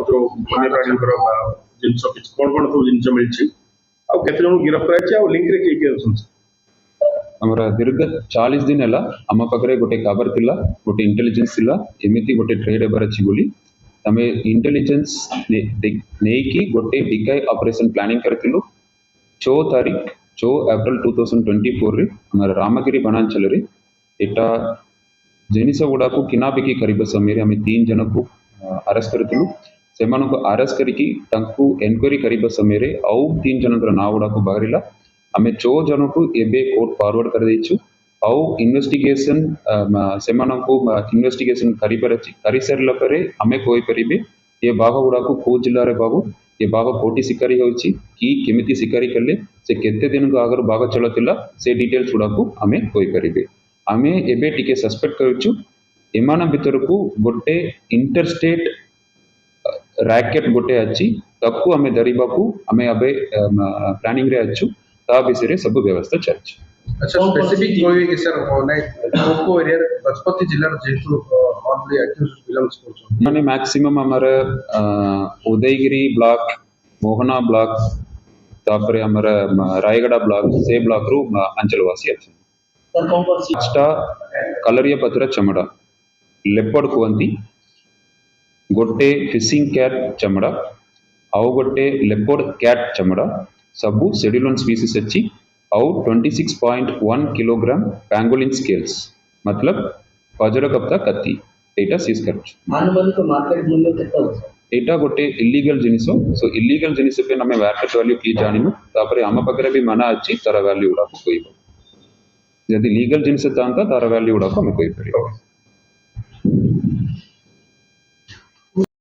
जो वन्य प्राणी जिनस कौन कौन सब जिन मिली आते गिरफ्त कराई लिंक रे किए आमर दीर्घ 40 दिन है आम पाखे गोटे खबर थिला गोटे इंटेलिजेंस थिला एमती गोटे ट्रेड हेबार अच्छी बोली आम इंटेलिजेंस नहीं कि गोटे डिकाई ऑपरेशन प्लानिंग करथिलु 6 तारीख 6 एप्रिल 2024 रे आम रामगिरी वनांचल रे एटा जिनिस गुड़ा को किना बिकी करबा समय आम 3 जन को अरेस्ट करथिलु से अरेस्ट करके एनक्वारी करबा समय आउ 3 जन ना गुड़ा को बाहरिला आम 4 जन को एबे कोर्ट फॉरवर्ड कर देछु आउ इन्वेस्टिगेशन से इन्वेस्टिगेशन करि सरला परे आमे कोई परिबे ये बाघ गुड़ा को को जिल्ला रे बाबू ये बाघ कोटी शिकारी होची कि केमिति शिकारी करले से केते दिन को आगर बाघ चलतिला से डिटेल्स गुड़ा को आमे कोई परिबे आमे एबे टिके सस्पेक्ट करछु एमान भीतर को गोटे इंटरस्टेट रैकेट गोटे अच्छी तक्कू आमे धरिबा को आमे अबे प्लानिंग रे अच्छु ता विषय रे सब व्यवस्था चलछ। अच्छा स्पेसिफिक कोई सर नै कोको एरिया गजपति जिल्ला रे जेतु ऑनली एक्यूज बिलोंग्स करछ माने मैक्सिमम हमर उदयगिरी ब्लॉक मोहना ब्लॉक तापरे हमर रायगढ़ ब्लॉक से ब्लॉक रू अंचलवासी अछि सर कौन कौन सी कलरिया पत्र चमड़ा लेपर्ड कुहंती गोटे फिशिंग कैट चमड़ा आउ गोटे लेपर्ड कैट चमड़ा सबू शेड्यूल स्पीसीज अच्छी आउ 26.1 किलोग्राम पैंगोलिन स्केल्स मतलब वज्रकप्ता कत्ती एटा सीज करछ आनुमानिक मार्केट मूल्य केते हो सर एटा गोटे इलीगल जिनिस सो इलीगल जिनिस पे हमें मार्केट वैल्यू की जानिनु तापरे हम पकरे भी मना अच्छी तार वैल्यू उडा को कोइबो यदि लीगल जिनिस तांता तार वैल्यू उडा को हमें कोइ परिबो।